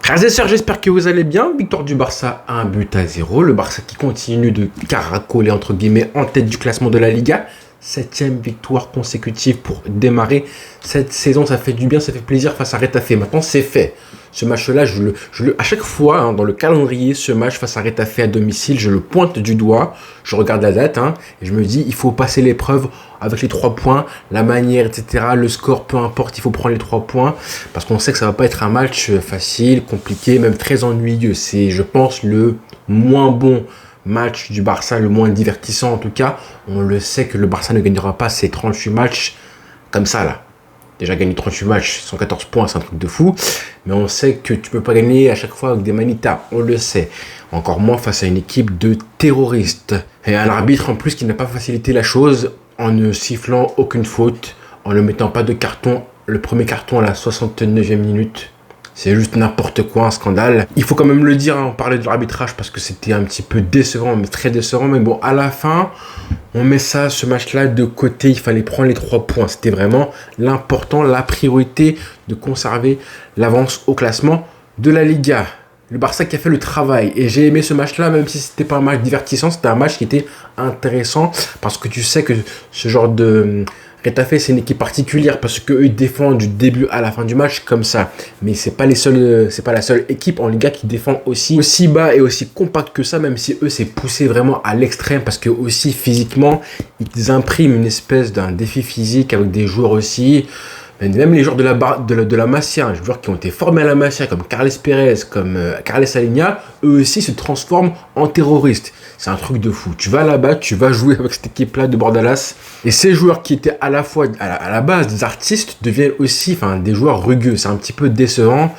Frères et sœurs, j'espère que vous allez bien. Victoire du Barça, 1-0. Le Barça qui continue de caracoler entre guillemets en tête du classement de la Liga. 7e victoire consécutive pour démarrer cette saison. Ça fait du bien, ça fait plaisir face à Retafe. Maintenant, c'est fait. Ce match-là, à chaque fois, dans le calendrier, ce match face à Retafe à domicile, je le pointe du doigt. Je regarde la date et je me dis, il faut passer l'épreuve avec les 3 points, la manière, etc. Le score, peu importe, il faut prendre les 3 points. Parce qu'on sait que ça ne va pas être un match facile, compliqué, même très ennuyeux. C'est, je pense, le moins bon match du Barça, le moins divertissant en tout cas. On le sait que le Barça ne gagnera pas ces 38 matchs comme ça là. Déjà gagner 38 matchs, 114 points, c'est un truc de fou. Mais on sait que tu peux pas gagner à chaque fois avec des manitas, on le sait. Encore moins face à une équipe de terroristes. Et un arbitre en plus qui n'a pas facilité la chose en ne sifflant aucune faute, en ne mettant pas de carton. Le premier carton à la 69e minute. C'est juste n'importe quoi, un scandale. Il faut quand même le dire, on parlait de l'arbitrage parce que c'était un petit peu décevant, mais très décevant. Mais bon, à la fin, on met ça, ce match-là de côté. Il fallait prendre les 3 points. C'était vraiment l'important, la priorité de conserver l'avance au classement de la Liga. Le Barça qui a fait le travail. Et j'ai aimé ce match-là, même si c'était pas un match divertissant. C'était un match qui était intéressant parce que tu sais que ce genre de... Retafe, c'est une équipe particulière parce qu'eux ils défendent du début à la fin du match comme ça. Mais c'est pas la seule équipe en Liga qui défend aussi bas et aussi compact que ça, même si eux c'est poussé vraiment à l'extrême parce que aussi physiquement ils impriment une espèce d'un défi physique avec des joueurs aussi. Même les joueurs de la Masia, les joueurs qui ont été formés à la Masia, comme Carles Pérez, comme Carles Aleñá, eux aussi se transforment en terroristes. C'est un truc de fou. Tu vas là-bas, tu vas jouer avec cette équipe-là de Bordalas. Et ces joueurs qui étaient à la fois, à la base, des artistes, deviennent aussi des joueurs rugueux. C'est un petit peu décevant.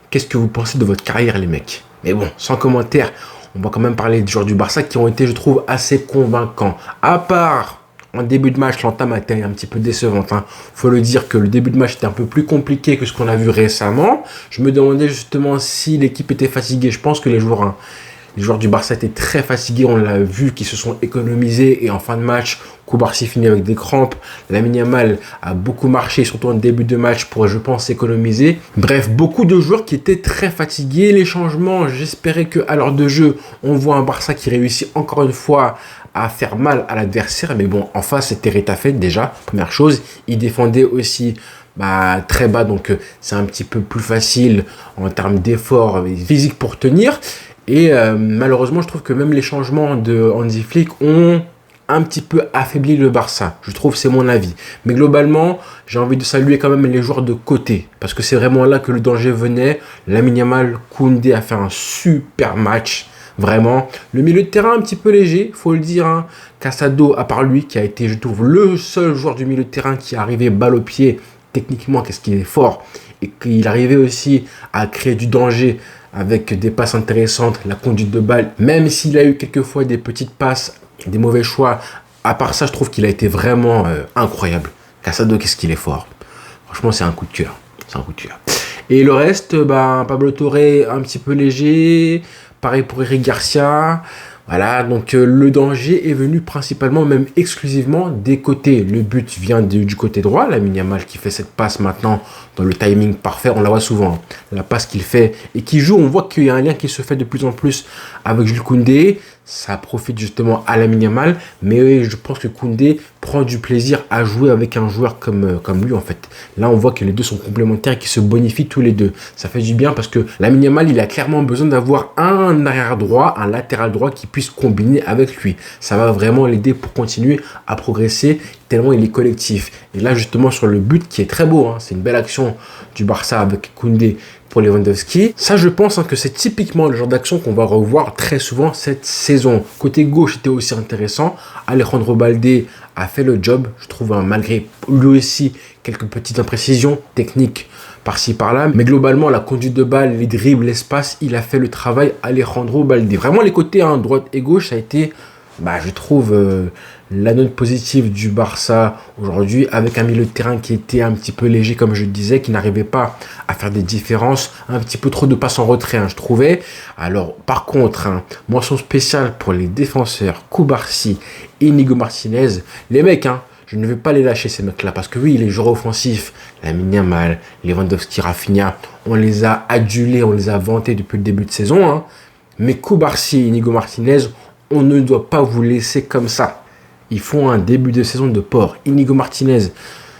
Qu'est-ce que vous pensez de votre carrière, les mecs? Mais bon, sans commentaire, on va quand même parler des joueurs du Barça qui ont été, je trouve, assez convaincants. À part... En début de match, l'entame a été un petit peu décevante. Faut le dire que le début de match était un peu plus compliqué que ce qu'on a vu récemment. Je me demandais justement si l'équipe était fatiguée. Je pense que les joueurs du Barça étaient très fatigués. On l'a vu qu'ils se sont économisés. Et en fin de match, Koubarsi finit avec des crampes. Lamine Yamal a beaucoup marché, surtout en début de match, pour, je pense, s'économiser. Bref, beaucoup de joueurs qui étaient très fatigués. Les changements, j'espérais qu'à l'heure de jeu, on voit un Barça qui réussit encore une fois à faire mal à l'adversaire. Mais bon, en face, c'était Retafe déjà, première chose. Il défendait aussi très bas, donc c'est un petit peu plus facile en termes d'effort physique pour tenir. Et malheureusement, je trouve que même les changements de Hansi Flick ont un petit peu affaibli le Barça. Je trouve, c'est mon avis. Mais globalement, j'ai envie de saluer quand même les joueurs de côté. Parce que c'est vraiment là que le danger venait. Lamine Yamal, Koundé a fait un super match. Vraiment. Le milieu de terrain un petit peu léger, faut le dire. Casado, à part lui, qui a été, je trouve, le seul joueur du milieu de terrain qui est arrivé balle au pied. Techniquement, qu'est-ce qu'il est fort. Et qu'il arrivait aussi à créer du danger avec des passes intéressantes, la conduite de balle. Même s'il a eu quelquefois des petites passes, des mauvais choix. À part ça, je trouve qu'il a été vraiment incroyable. Casado, qu'est-ce qu'il est fort. Franchement, c'est un coup de cœur. C'est un coup de cœur. Et le reste, Pablo Torre, un petit peu léger. Pareil pour Eric Garcia. Voilà, donc le danger est venu principalement, même exclusivement des côtés. Le but vient du côté droit. Lamine Yamal qui fait cette passe maintenant dans le timing parfait. On la voit souvent. La passe qu'il fait et qui joue, on voit qu'il y a un lien qui se fait de plus en plus avec Jules Koundé. Ça profite justement à Lamine Yamal. Mais je pense que Koundé prend du plaisir à jouer avec un joueur comme lui en fait. Là, on voit que les deux sont complémentaires et qu'ils se bonifient tous les deux. Ça fait du bien parce que Lamine Yamal, il a clairement besoin d'avoir un arrière droit, un latéral droit qui puisse combiner avec lui. Ça va vraiment l'aider pour continuer à progresser tellement il est collectif. Et là, justement, sur le but qui est très beau, c'est une belle action du Barça avec Koundé pour Lewandowski. Ça, je pense que c'est typiquement le genre d'action qu'on va revoir très souvent cette saison. Côté gauche, c'était aussi intéressant. Alejandro Balde a fait le job, je trouve, malgré lui aussi quelques petites imprécisions techniques par-ci par-là. Mais globalement, la conduite de balle, les dribbles, l'espace, il a fait le travail Alejandro Balde. Vraiment, les côtés droite et gauche, ça a été, je trouve, la note positive du Barça aujourd'hui, avec un milieu de terrain qui était un petit peu léger, comme je le disais, qui n'arrivait pas à faire des différences, un petit peu trop de passes en retrait, je trouvais. Alors, par contre, mention spéciale pour les défenseurs, Koubarsi et Inigo Martinez. Les mecs, je ne vais pas les lâcher ces mecs-là parce que oui, les joueurs offensifs, Lamine Yamal, Lewandowski, Rafinha, on les a adulés, on les a vantés depuis le début de saison. Hein. Mais Cubarsí et Inigo Martinez, on ne doit pas vous laisser comme ça. Ils font un début de saison de porc. Inigo Martinez,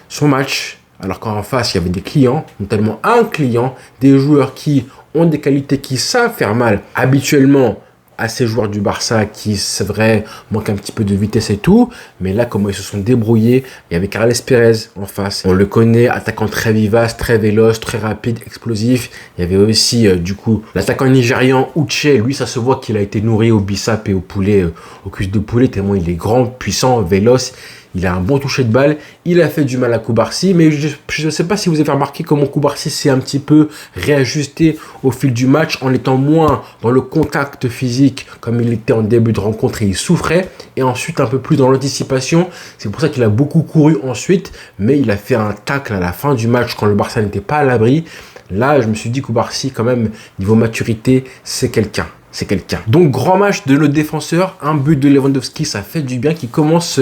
son match, alors qu'en face, il y avait des clients, notamment un client, des joueurs qui ont des qualités qui savent faire mal habituellement à ces joueurs du Barça qui, c'est vrai, manquent un petit peu de vitesse et tout. Mais là, comment ils se sont débrouillés. Il y avait Carles Pérez en face. On le connaît, attaquant très vivace, très véloce, très rapide, explosif. Il y avait aussi, du coup, l'attaquant nigérian Uche. Lui, ça se voit qu'il a été nourri au bissap et au poulet, au cuisses de poulet, tellement il est grand, puissant, véloce. Il a un bon toucher de balle. Il a fait du mal à Cubarsí, mais je ne sais pas si vous avez remarqué comment Cubarsí s'est un petit peu réajusté au fil du match en étant moins dans le contact physique comme il était en début de rencontre et il souffrait. Et ensuite un peu plus dans l'anticipation. C'est pour ça qu'il a beaucoup couru ensuite, mais il a fait un tacle à la fin du match quand le Barça n'était pas à l'abri. Là, je me suis dit Cubarsí, quand même, niveau maturité, c'est quelqu'un. C'est quelqu'un. Donc, grand match de nos défenseurs. Un but de Lewandowski, ça fait du bien. Qui commence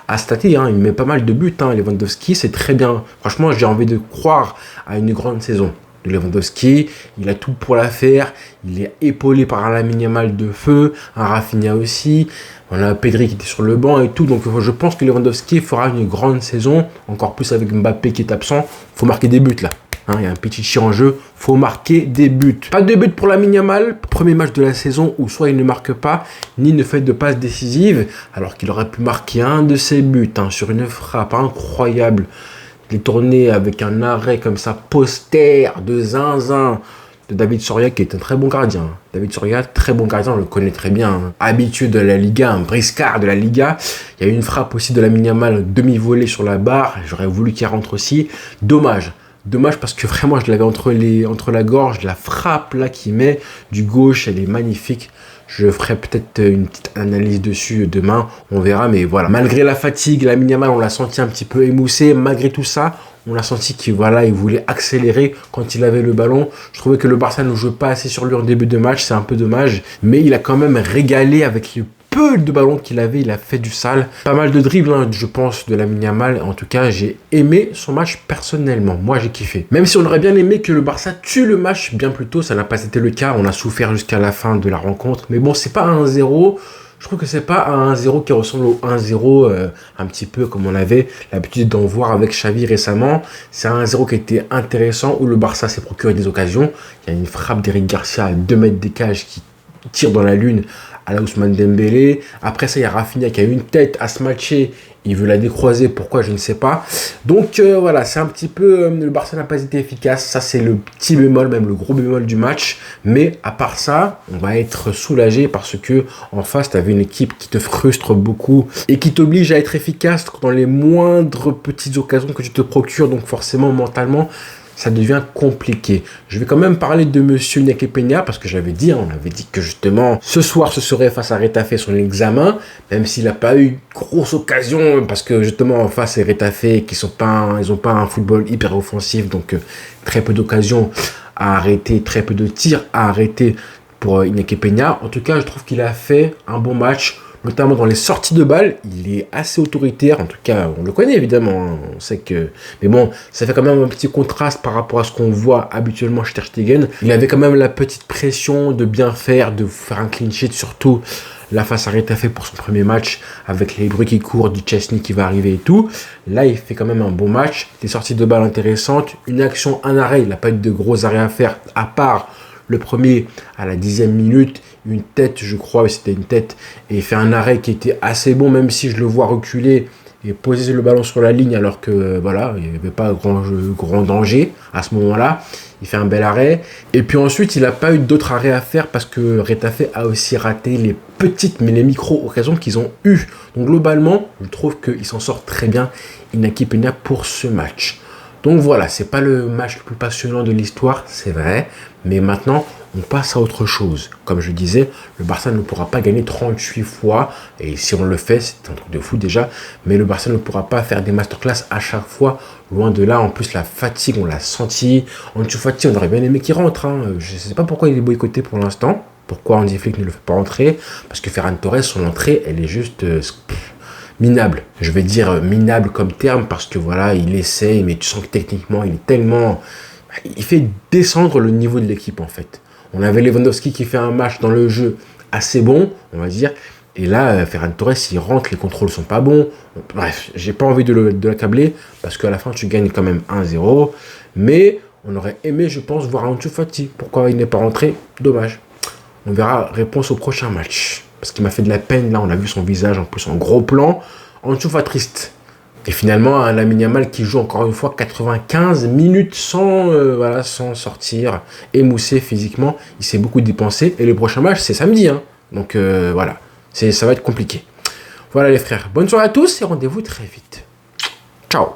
à stater. Hein. Il met pas mal de buts. Hein. Lewandowski, c'est très bien. Franchement, j'ai envie de croire à une grande saison de Lewandowski. Il a tout pour la faire. Il est épaulé par un Lamine Yamal de feu. Un Rafinha aussi. On a Pedri qui était sur le banc et tout. Donc, je pense que Lewandowski fera une grande saison. Encore plus avec Mbappé qui est absent. Il faut marquer des buts là. Il y a un petit chien en jeu, faut marquer des buts. Pas de but pour Lamine Yamal, premier match de la saison où soit il ne marque pas, ni ne fait de passe décisive, alors qu'il aurait pu marquer un de ses buts sur une frappe incroyable. Il est tourné avec un arrêt comme ça, poster de zinzin de David Soria qui est un très bon gardien. David Soria, très bon gardien, on le connaît très bien. Habitué de la Liga, un briscard de la Liga. Il y a eu une frappe aussi de Lamine Yamal, demi-volée sur la barre. J'aurais voulu qu'il rentre aussi. Dommage parce que vraiment je l'avais entre la gorge, la frappe là qu'il met du gauche, elle est magnifique. Je ferai peut-être une petite analyse dessus demain, on verra, mais voilà. Malgré la fatigue, Lamine Yamal, on l'a senti un petit peu émoussé. Malgré tout ça, on a senti qu'il il voulait accélérer quand il avait le ballon. Je trouvais que le Barça ne jouait pas assez sur lui en début de match, c'est un peu dommage. Mais il a quand même régalé avec le peu de ballons qu'il avait, il a fait du sale. Pas mal de dribbles, je pense, de Lamine Yamal. En tout cas, j'ai aimé son match personnellement. Moi, j'ai kiffé. Même si on aurait bien aimé que le Barça tue le match bien plus tôt, ça n'a pas été le cas. On a souffert jusqu'à la fin de la rencontre. Mais bon, c'est pas un 1-0. Je trouve que c'est pas un 1-0 qui ressemble au 1-0 un petit peu comme on avait l'habitude d'en voir avec Xavi récemment. C'est un 1-0 qui était intéressant où le Barça s'est procuré des occasions. Il y a une frappe d'Eric Garcia à 2 mètres des cages qui tire dans la lune à la Ousmane Dembélé. Après ça, il y a Rafinha qui a une tête à se matcher. Il veut la décroiser. Pourquoi, je ne sais pas. Donc voilà, c'est un petit peu... le Barça n'a pas été efficace. Ça, c'est le petit bémol, même le gros bémol du match. Mais à part ça, on va être soulagé parce que en face, tu avais une équipe qui te frustre beaucoup et qui t'oblige à être efficace dans les moindres petites occasions que tu te procures. Donc forcément, mentalement, ça devient compliqué. Je vais quand même parler de Monsieur Iñaki Peña parce que on avait dit que justement ce soir ce serait face à Retafe son examen, même s'il n'a pas eu grosse occasion parce que justement en face c'est Retafe qui ils ont pas un football hyper offensif, donc très peu d'occasions à arrêter, très peu de tirs à arrêter pour Iñaki Peña. En tout cas, je trouve qu'il a fait un bon match. Notamment dans les sorties de balles, il est assez autoritaire. En tout cas, on le connaît évidemment. Hein. On sait que... Mais bon, ça fait quand même un petit contraste par rapport à ce qu'on voit habituellement chez Ter Stegen. Il avait quand même la petite pression de bien faire, de faire un clean sheet, surtout là face à Retafe pour son premier match, avec les bruits qui courent du Chesney qui va arriver et tout. Là, il fait quand même un bon match. Des sorties de balles intéressantes. Une action, un arrêt. Il n'a pas eu de gros arrêts à faire, à part le premier à la 10e minute. Une tête, je crois, c'était une tête, et il fait un arrêt qui était assez bon, même si je le vois reculer et poser le ballon sur la ligne, alors que voilà, il n'y avait pas grand danger à ce moment-là. Il fait un bel arrêt. Et puis ensuite, il n'a pas eu d'autres arrêts à faire parce que Retafe a aussi raté les petites, mais les micro-occasions qu'ils ont eues. Donc globalement, je trouve qu'il s'en sort très bien, Iñaki Peña, pour ce match. Donc voilà, c'est pas le match le plus passionnant de l'histoire, c'est vrai, mais maintenant, on passe à autre chose. Comme je disais, le Barça ne pourra pas gagner 38 fois, et si on le fait, c'est un truc de fou déjà, mais le Barça ne pourra pas faire des masterclass à chaque fois, loin de là. En plus, la fatigue, on l'a senti. Ansu Fati, on aurait bien aimé qu'il rentre. Hein. Je ne sais pas pourquoi il est boycotté pour l'instant, pourquoi Hansi Flick ne le fait pas rentrer, parce que Ferran Torres, son entrée, elle est juste... minable. Je vais dire minable comme terme parce que voilà, il essaye, mais tu sens que techniquement, il est tellement... Il fait descendre le niveau de l'équipe en fait. On avait Lewandowski qui fait un match dans le jeu assez bon, on va dire. Et là, Ferran Torres, il rentre, les contrôles sont pas bons. Bref, j'ai pas envie de l'accabler parce qu'à la fin, tu gagnes quand même 1-0. Mais on aurait aimé, je pense, voir Ansu Fati. Pourquoi il n'est pas rentré? Dommage. On verra réponse au prochain match. Parce qu'il m'a fait de la peine. Là, on a vu son visage en plus en gros plan. Ansu Fati triste. Et finalement, un Lamine Yamal qui joue encore une fois 95 minutes sans sortir, émoussé physiquement. Il s'est beaucoup dépensé. Et le prochain match, c'est samedi. Hein. Donc voilà, ça va être compliqué. Voilà les frères. Bonne soirée à tous et rendez-vous très vite. Ciao.